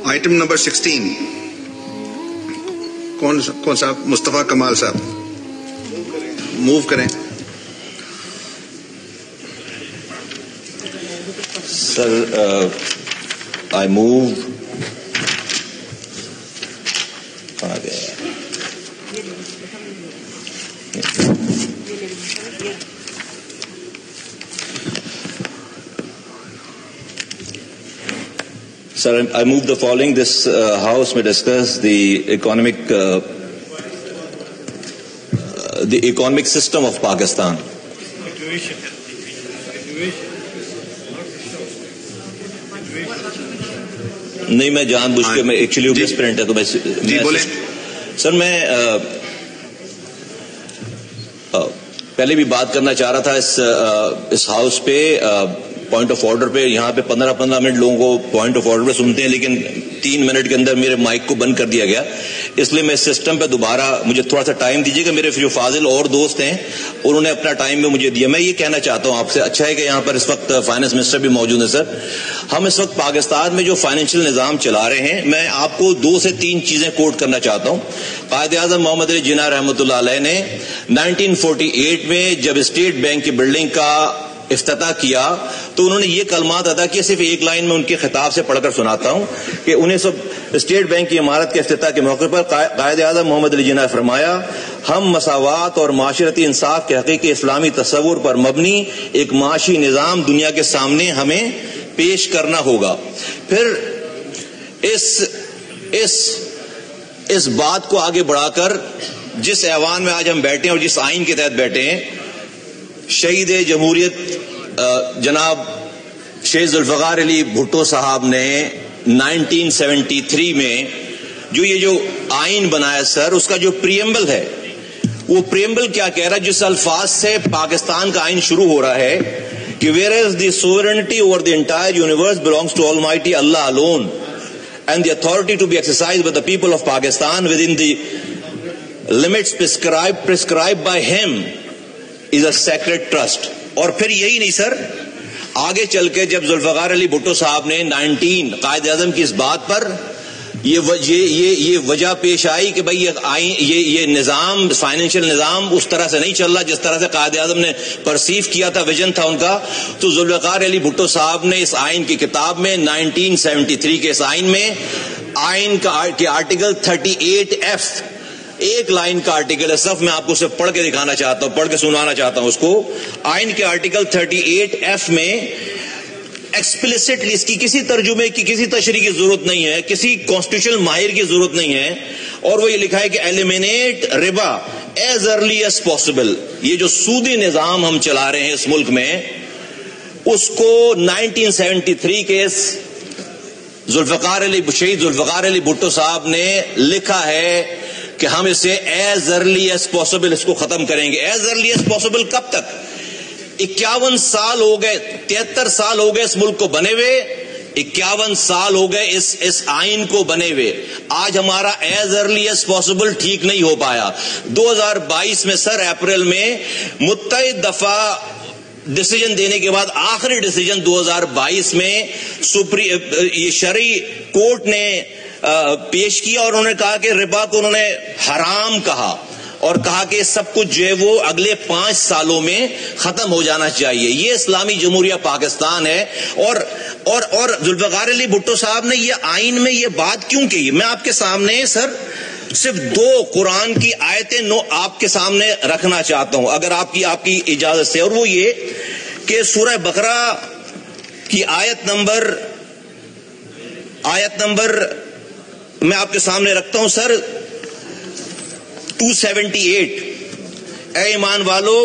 Item number 16 کون صاحب؟ مصطفیٰ کمال صاحب موو کریں. سر I move. Sir, I move the following. This House may discuss the economic system of Pakistan. نہیں میں جان بوجھ کے میں ایکچولی ڈسپرنٹ ہے تو میں بولیں. سر میں پہلے بھی بات کرنا چاہ رہا تھا اس ہاؤس پہ پوائنٹ آف آرڈر پہ. یہاں پہ 15 منٹ لوگوں کو پوائنٹ آف آرڈر پہ سنتے ہیں لیکن 3 منٹ کے اندر میرے مائک کو بند کر دیا گیا. اس لیے میں اس سسٹم پہ دوبارہ مجھے تھوڑا سا ٹائم دیجیے گا. میرے جو فاضل اور دوست ہیں انہوں نے اپنا ٹائم بھی مجھے دیا. میں یہ کہنا چاہتا ہوں آپ سے, اچھا ہے کہ یہاں پر اس وقت فائنانس منسٹر بھی موجود ہے. سر ہم اس وقت پاکستان میں جو فائنینشیل نظام چلا رہے ہیں, میں آپ کو 2 سے 3 چیزیں کوٹ کرنا چاہتا ہوں. قائد اعظم محمد علی جناح رحمۃ اللہ علیہ نے 1948 میں جب اسٹیٹ بینک کی بلڈنگ کا افتتاح کیا تو انہوں نے یہ کلمات ادا کیے. صرف ایک لائن میں ان کے خطاب سے پڑھ کر سناتا ہوں کہ اسٹیٹ بینک کی عمارت کے افتتاح کے موقع پر قائد اعظم محمد علی جناح نے فرمایا, ہم مساوات اور معاشرتی انصاف کے حقیقی اسلامی تصور پر مبنی ایک معاشی نظام دنیا کے سامنے ہمیں پیش کرنا ہوگا. پھر اس بات کو آگے بڑھا کر جس ایوان میں آج ہم بیٹھے ہیں اور جس آئین کے تحت بیٹھے ہیں, شہید جمہوریت جناب شیخ ذوالفقار علی بھٹو صاحب نے 1973 میں جو آئین بنایا سر, اس کا جو پریمبل ہے وہ پریمبل کیا کہہ رہا ہے, جس الفاظ سے پاکستان کا آئین شروع ہو رہا ہے کہ whereas the sovereignty over the entire universe belongs to Almighty Allah alone and the authority to be exercised by the people of Pakistan within the limits prescribed by him is a sacred trust. اور پھر یہی نہیں سر, آگے چل کے جب ذوالفقار علی بھٹو صاحب نے 19 قائد اعظم کی اس بات پر یہ وجہ پیش آئی کہ بھائی یہ نظام فائنینشیل نظام اس طرح سے نہیں چل رہا جس طرح سے قائد اعظم نے پرسیو کیا تھا, ویژن تھا ان کا, تو ذوالفقار علی بھٹو صاحب نے اس آئین کی کتاب میں 1973 کے اس آئین میں آئین کے آرٹیکل 38F, ایک لائن کا آرٹیکل ہے, صرف میں آپ کو صرف پڑھ کے دکھانا چاہتا ہوں, پڑھ کے سنانا چاہتا ہوں اس کو. آئین کے آرٹیکل 38F میں ایکسپلیسٹلی اس کی کسی ترجمے کی کسی تشریح کی ضرورت نہیں ہے, کسی کانسٹیٹیوشنل ماہر کی ضرورت نہیں ہے, اور وہ یہ لکھا ہے کہ ایلیمینیٹ ربا ایز ارلی ایز پاسبل. یہ جو سودی نظام ہم چلا رہے ہیں اس ملک میں, اس کو 1973 کے شہید ذوالفقار علی بھٹو صاحب نے لکھا ہے کہ ہم اسے ایز ارلی ایز پاسبل اس کو ختم کریں گے. ایز ارلی ایز پاسبل کب تک؟ 51 سال ہو گئے, 73 سال ہو گئے اس ملک کو بنے ہوئے, 51 سال ہو گئے اس آئین کو بنے ہوئے. آج ہمارا ایز ارلی ایز پاسبل ٹھیک نہیں ہو پایا. 2022 میں سر اپریل میں متعدد دفعہ ڈیسیجن دینے کے بعد آخری ڈیسیجن 2022 میں یہ شرعی کورٹ نے پیش کیا, اور انہوں نے کہا کہ ربا کو انہوں نے حرام کہا اور کہا کہ سب کچھ جو ہے وہ اگلے 5 سالوں میں ختم ہو جانا چاہیے. یہ اسلامی جمہوریہ پاکستان ہے. اور ذوالفقار علی بھٹو صاحب نے یہ آئین میں یہ بات کیوں کی؟ میں آپ کے سامنے سر صرف 2 قرآن کی آیتیں آپ کے سامنے رکھنا چاہتا ہوں اگر آپ کی اجازت سے, اور وہ یہ کہ سورہ بقرہ کی آیت نمبر میں آپ کے سامنے رکھتا ہوں سر 278. اے ایمان والو,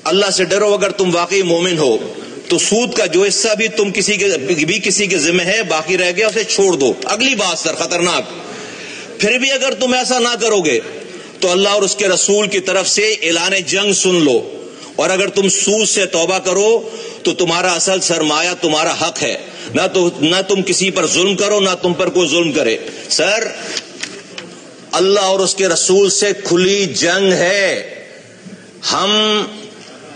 اللہ سے ڈرو اگر تم واقعی مومن ہو تو سود کا جو حصہ بھی تم کسی کے ذمہ ہے باقی رہ گیا اسے چھوڑ دو. اگلی بات سر خطرناک, پھر بھی اگر تم ایسا نہ کرو گے تو اللہ اور اس کے رسول کی طرف سے اعلان جنگ سن لو, اور اگر تم سود سے توبہ کرو تو تمہارا اصل سرمایہ تمہارا حق ہے, نہ تم کسی پر ظلم کرو نہ تم پر کوئی ظلم کرے. سر اللہ اور اس کے رسول سے کھلی جنگ ہے. ہم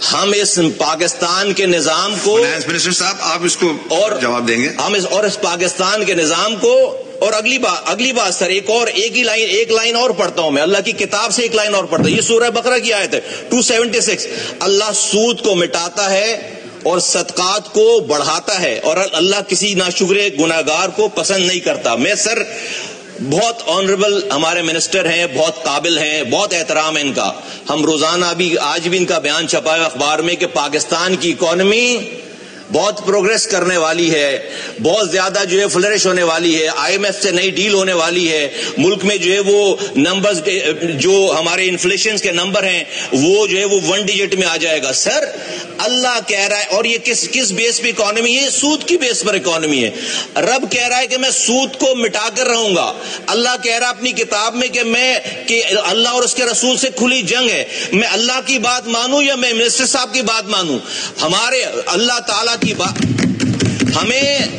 ہم اس پاکستان کے نظام کو، فائنانس منسٹر صاحب آپ اس کو جواب دیں گے، ہم اس پاکستان کے نظام کو، اور اگلی بات سر ایک لائن اور پڑھتا ہوں میں، اللہ کی کتاب سے ایک لائن اور پڑھتا ہوں، یہ سورہ بقرہ کی آیت ہے 276، اللہ سود کو مٹاتا ہے اور صدقات کو بڑھاتا ہے، اور اللہ کسی ناشکرے گناہگار کو پسند نہیں کرتا۔ میں سر بہت آنریبل ہمارے منسٹر ہیں، بہت قابل ہیں، بہت احترام ہے ان کا، ہم روزانہ بھی آج بھی ان کا بیان چھپا ہے اخبار میں کہ پاکستان کی اکانومی بہت پروگریس کرنے والی ہے، بہت زیادہ جو ہے فلرش ہونے والی ہے، آئی ایم ایف سے نئی ڈیل ہونے والی ہے، ملک میں جو ہے وہ نمبرز جو ہمارے انفلیشن کے نمبر ہیں وہ جو ہے وہ 1 ڈیجٹ میں آ جائے گا۔ سر اللہ کہہ رہا ہے، اور یہ کس بیس پہ اکانومی ہے؟ سود کی بیس پر اکانومی ہے۔ رب کہہ رہا ہے کہ میں سود کو مٹا کر رہوں گا، اللہ کہہ رہا ہے اپنی کتاب میں کہ اللہ اور اس کے رسول سے کھلی جنگ ہے، میں اللہ کی بات مانوں یا میں منسٹر صاحب کی بات مانوں؟ ہمارے اللہ تعالیٰ کی بات،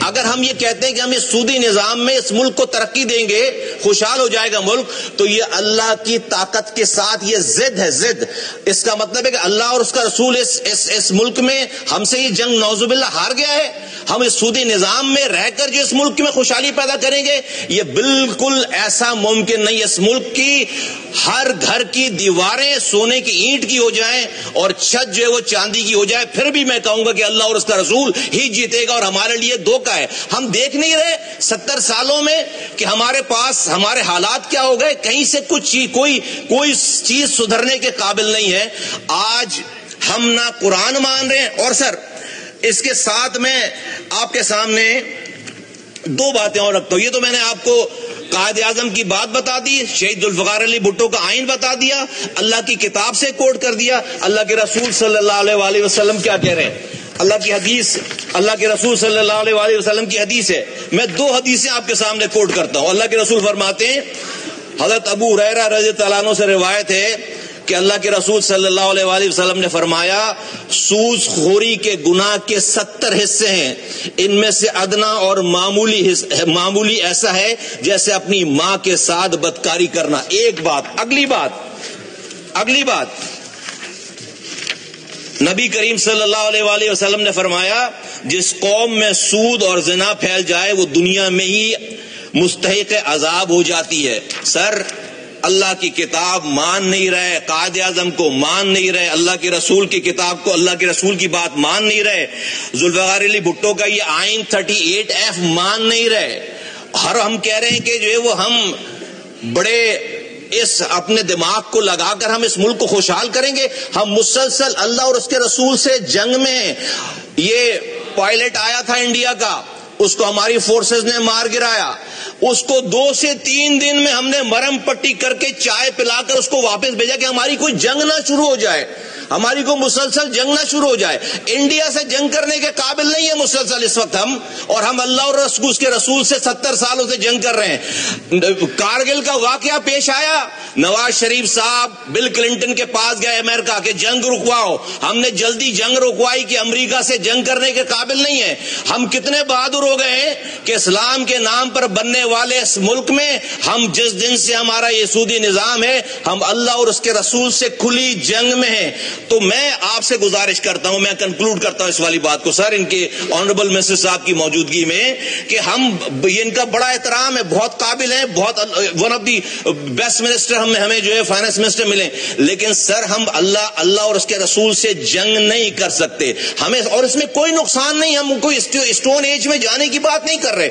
اگر ہم یہ کہتے ہیں کہ ہم اس سودی نظام میں اس ملک کو ترقی دیں گے، خوشحال ہو جائے گا ملک، تو یہ اللہ کی طاقت کے ساتھ یہ ضد ہے، ضد۔ اس کا مطلب ہے کہ اللہ اور اس کا رسول اس ملک میں ہم سے یہ جنگ نعوذ باللہ ہار گیا ہے، ہم اس سودی نظام میں رہ کر جو اس ملک میں خوشحالی پیدا کریں گے، یہ بالکل ایسا ممکن نہیں۔ اس ملک کی ہر گھر کی دیواریں سونے کی اینٹ کی ہو جائیں اور چھت جو ہے وہ چاندی کی ہو جائے، پھر بھی میں کہوں گا کہ اللہ اور اس کا رسول ہی جیتے گا، اور ہمارے لیے دھوکہ ہے۔ ہم دیکھ نہیں رہے 70 سالوں میں کہ ہمارے پاس ہمارے حالات کیا ہو گئے، کہیں سے کوئی چیز سدھرنے کے قابل نہیں ہے۔ آج ہم نہ قرآن مان رہے ہیں، اور سر اس کے ساتھ میں آپ کے سامنے 2 باتیں اور رکھتا ہوں۔ یہ تو میں نے آپ کو قائد اعظم کی بات بتا دی، شہید ذوالفقار علی بھٹو کا آئین بتا دیا، اللہ کی کتاب سے کوٹ کر دیا، اللہ کے رسول صلی اللہ علیہ وآلہ وسلم کیا کہہ رہے ہیں، اللہ کی حدیث، اللہ کے رسول صلی اللہ علیہ وآلہ وسلم کی حدیث ہے۔ میں 2 حدیثیں آپ کے سامنے کوٹ کرتا ہوں۔ اللہ کے رسول فرماتے ہیں، حضرت ابو ہریرہ رضی اللہ عنہ سے روایت ہے کہ اللہ کے رسول صلی اللہ علیہ وآلہ وسلم نے فرمایا، سود خوری کے گناہ کے 70 حصے ہیں، ان میں سے ادنا اور معمولی ایسا ہے جیسے اپنی ماں کے ساتھ بدکاری کرنا۔ ایک بات۔ اگلی بات نبی کریم صلی اللہ علیہ وآلہ وسلم نے فرمایا، جس قوم میں سود اور زنا پھیل جائے وہ دنیا میں ہی مستحق عذاب ہو جاتی ہے۔ سر اللہ کی کتاب مان نہیں رہے، قائد اعظم کو مان نہیں رہے، اللہ کے رسول کی کتاب کو، اللہ کے رسول کی بات مان نہیں رہے، ذوالفقار علی بھٹو کا یہ آئین 38F مان نہیں رہے، ہم کہہ رہے ہیں کہ جو ہے وہ ہم بڑے اس اپنے دماغ کو لگا کر ہم اس ملک کو خوشحال کریں گے۔ ہم مسلسل اللہ اور اس کے رسول سے جنگ میں ہیں۔ یہ پائلٹ آیا تھا انڈیا کا، اس کو ہماری فورسز نے مار گرایا، اس کو 2 سے 3 دن میں ہم نے مرم پٹی کر کے چائے پلا کر اس کو واپس بھیجا کہ ہماری کوئی جنگ نہ شروع ہو جائے، ہماری کو مسلسل جنگ نہ شروع ہو جائے۔ انڈیا سے جنگ کرنے کے قابل نہیں ہے مسلسل اس وقت ہم، اور ہم اللہ اور اس کے رسول سے 70 سالوں سے جنگ کر رہے ہیں۔ کارگل کا واقعہ پیش آیا، نواز شریف صاحب بل کلنٹن کے پاس گئے امریکہ کہ جنگ رکواؤ، ہم نے جلدی جنگ رکوائی کہ امریکہ سے جنگ کرنے کے قابل نہیں ہے۔ ہم کتنے بہادر ہو گئے ہیں کہ اسلام کے نام پر بننے والے اس ملک میں ہم جس دن سے ہمارا یہ سودی نظام ہے، ہم اللہ اور اس کے رسول سے کھلی جنگ میں ہیں۔ تو میں آپ سے گزارش کرتا ہوں، میں کنکلوڈ کرتا ہوں اس والی بات کو سر، ان کے آنریبل منسٹر صاحب کی موجودگی میں، کہ ہم ان کا بڑا احترام ہے، بہت قابل ہیں، بہت one of the best minister ہمیں جو ہے فائنانس منسٹر ملے، لیکن سر ہم اللہ اور اس کے رسول سے جنگ نہیں کر سکتے ہمیں، اور اس میں کوئی نقصان نہیں، ہم کوئی اسٹون ایج میں جانے کی بات نہیں کر رہے،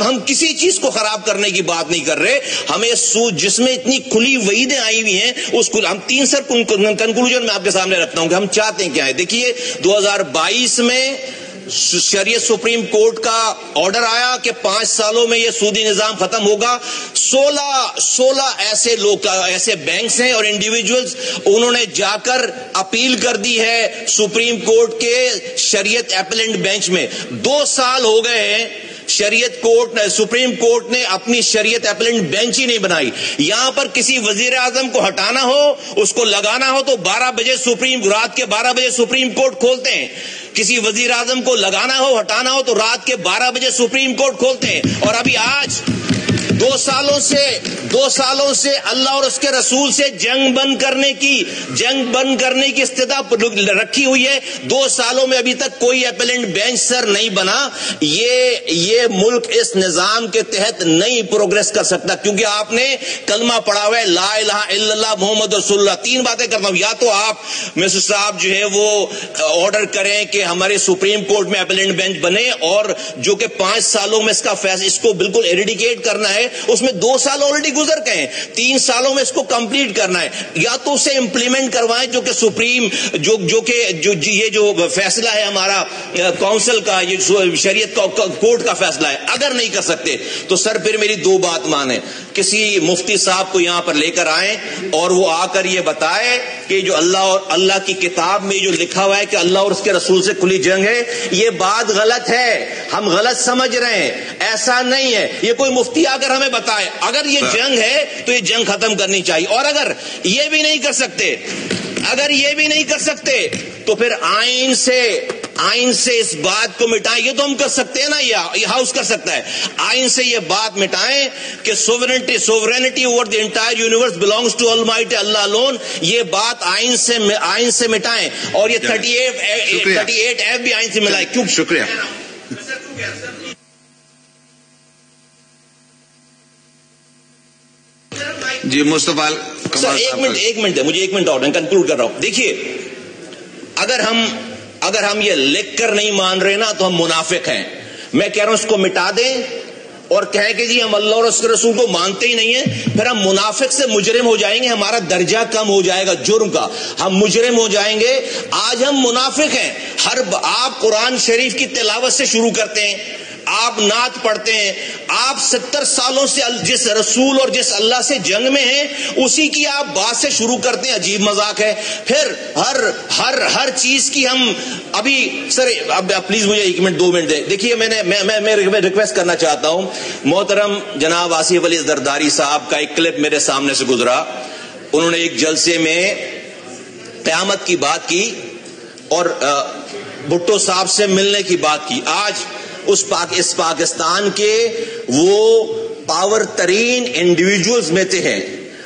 ہم کسی چیز کو خراب کرنے کی بات نہیں کر رہے، ہمیں سود جس میں اتنی کھلی وعیدیں آئی ہوئی ہیں اس کو ہم 3 سر کنکلوژن میں آپ کے سامنے رکھتا ہوں کہ ہم چاہتے ہیں کیا ہے۔ دیکھیے 2022 میں شریعت سپریم کورٹ کا آرڈر آیا کہ 5 سالوں میں یہ سودی نظام ختم ہوگا۔ 16 ایسے لوگ، ایسے بینکس ہیں اور انڈیویجولز، انہوں نے جا کر اپیل کر دی ہے سپریم کورٹ کے شریعت اپیلنٹ بینچ میں۔ 2 سال ہو گئے ہیں، سپریم کورٹ نے اپنی شریعت اپیلنٹ بینچ ہی نہیں بنائی۔ یہاں پر کسی وزیر اعظم کو ہٹانا ہو، اس کو لگانا ہو تو 12 بجے رات کے 12 بجے سپریم کورٹ کھولتے ہیں، کسی وزیر اعظم کو لگانا ہو ہٹانا ہو تو رات کے 12 بجے سپریم کورٹ کھولتے ہیں، اور ابھی آج دو سالوں سے اللہ اور اس کے رسول سے جنگ بند کرنے کی استدا رکھی ہوئی ہے. 2 سالوں میں ابھی تک کوئی اپیلنٹ بینچ سر نہیں بنا. یہ ملک اس نظام کے تحت نہیں پروگریس کر سکتا, کیونکہ آپ نے کلمہ پڑھا ہوا ہے لا الہ الا اللہ محمد رسول اللہ. 3 باتیں کرتا ہوں, یا تو آپ مسٹر صاحب جو ہے وہ آرڈر کریں کہ ہمارے سپریم کورٹ میں اپیلنٹ بینچ بنے, اور جو کہ 5 سالوں میں اس کو بالکل ایریڈیکیٹ کرنا ہے. اس میں 2 سال آلریڈی گزر گئے ہیں, 3 سالوں میں اس کو کمپلیٹ کرنا ہے. یا تو اسے امپلیمنٹ کروائیں, جو کہ سپریم یہ جو فیصلہ ہے ہمارا کونسل کا, یہ شریعت کورٹ کا فیصلہ ہے. اگر نہیں کر سکتے تو سر پھر میری 2 بات مانیں, کسی مفتی صاحب کو یہاں پر لے کر آئیں اور وہ آ کر یہ بتائے کہ جو اللہ کی کتاب میں جو لکھا ہوا ہے کہ اللہ اور اس کے رسول سے کھلی جنگ ہے, یہ بات غلط ہے, ہم غلط سمجھ رہے ہیں, ایسا نہیں ہے. یہ کوئی مفتی آ کر ہمیں بتائے اگر یہ جنگ ہے تو یہ جنگ ختم کرنی چاہیے. اور اگر یہ بھی نہیں کر سکتے تو پھر آئین سے اس بات کو مٹائیں. یہ تو ہم کر سکتے ہیں نا, یہ ہاؤس کر سکتا ہے. آئین سے یہ بات مٹائیں کہ sovereignty over the entire universe belongs to Almighty Allah alone. یہ بات آئین سے مٹائیں, اور یہ 38F بھی آئین سے ملائیں. کیوں؟ شکریہ. جی مصطفیٰ سر ایک منٹ ہے, مجھے 1 منٹ اور کنکلوڈ کر رہا ہوں. دیکھیے, اگر ہم یہ لکھ کر نہیں مان رہے نا تو ہم منافق ہیں. میں کہہ رہا ہوں اس کو مٹا دیں اور کہیں کہ جی ہم اللہ اور اس کے رسول کو مانتے ہی نہیں ہیں, پھر ہم منافق سے مجرم ہو جائیں گے, ہمارا درجہ کم ہو جائے گا جرم کا, ہم مجرم ہو جائیں گے. آج ہم منافق ہیں. آپ قرآن شریف کی تلاوت سے شروع کرتے ہیں, آپ نعت پڑھتے ہیں, آپ 70 سالوں سے جس رسول اور جس اللہ سے جنگ میں ہیں اسی کی آپ بات سے شروع کرتے ہیں. عجیب مذاق ہے. پھر ہر چیز کی ہم ابھی سر اب پلیز مجھے 1 منٹ 2 منٹ دیں. دیکھیے میں ریکویسٹ کرنا چاہتا ہوں, محترم جناب آصف علی زرداری صاحب کا ایک کلپ میرے سامنے سے گزرا. انہوں نے ایک جلسے میں قیامت کی بات کی اور بھٹو صاحب سے ملنے کی بات کی. آج اس پاکستان کے وہ پاور ترین انڈیویجولز میں سے ہیں,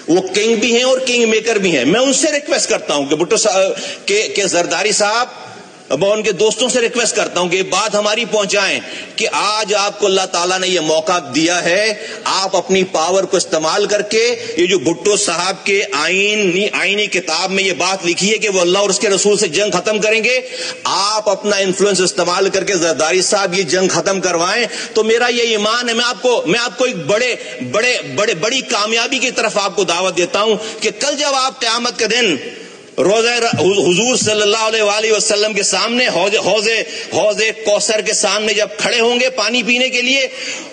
وہ کنگ بھی ہیں اور کنگ میکر بھی ہیں. میں ان سے ریکویسٹ کرتا ہوں کہ بھٹو صاحب کے زرداری صاحب, میں ان کے دوستوں سے ریکویسٹ کرتا ہوں کہ یہ بات ہماری پہنچائیں کہ آج آپ کو اللہ تعالیٰ نے یہ موقع دیا ہے, آپ اپنی پاور کو استعمال کر کے یہ جو بھٹو صاحب کے آئینی کتاب میں یہ بات لکھی ہے کہ وہ اللہ اور اس کے رسول سے جنگ ختم کریں گے, آپ اپنا انفلوئنس استعمال کر کے زرداری صاحب یہ جنگ ختم کروائیں. تو میرا یہ ایمان ہے, میں آپ کو ایک بڑی کامیابی کی طرف آپ کو دعوت دیتا ہوں کہ کل جب آپ قیامت کے دن روزہ حضور صلی اللہ علیہ وآلہ وسلم کے سامنے حوض کوثر کے سامنے جب کھڑے ہوں گے پانی پینے کے لیے,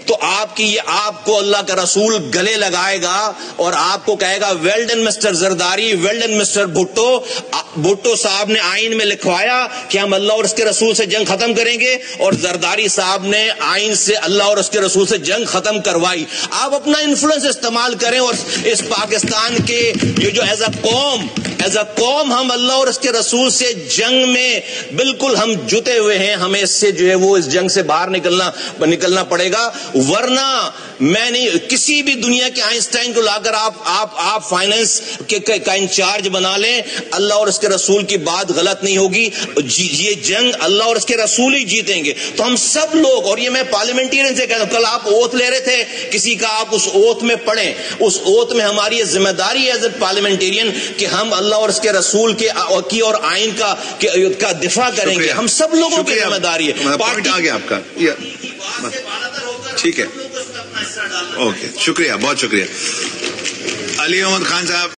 تو آپ کو اللہ کا رسول گلے لگائے گا اور آپ کو کہے گا well done mister Zardari, well done mister Bhutto صاحب نے آئین میں لکھوایا کہ ہم اللہ اور اس کے رسول سے جنگ ختم کریں گے, اور زرداری صاحب نے آئین سے اللہ اور اس کے رسول سے جنگ ختم کروائی. آپ اپنا انفلوئنس استعمال کریں اور اس پاکستان کے یہ جو ایز اے قوم ہم اللہ اور اس کے رسول سے جنگ میں بالکل ہم جتے ہوئے ہیں, ہمیں اس سے جو ہے وہ اس جنگ سے باہر نکلنا پڑے گا. ورنہ میں نہیں, کسی بھی دنیا کے آئنسٹائن کو لا کر آپ فائنانس کا انچارج بنا لیں, اللہ اور اس کے رسول کی بات غلط نہیں ہوگی. یہ جنگ اللہ اور اس کے رسول ہی جیتیں گے. تو ہم سب لوگ, اور یہ میں پارلیمنٹرین سے کہتا ہوں, کل آپ اوتھ لے رہے تھے کسی کا, آپ اس اوتھ میں پڑھیں, اس اوتھ میں ہماری یہ ذمہ داری ہے ایز اے پارلیمنٹرین کہ ہم اللہ اور اس کے رسول کی اور آئین کا دفاع کریں گے. ہم سب لوگوں کی ذمہ داری ہے. پوائنٹ آ گیا آپ کا, ٹھیک ہے, اوکے, شکریہ, بہت شکریہ. علی احمد خان صاحب.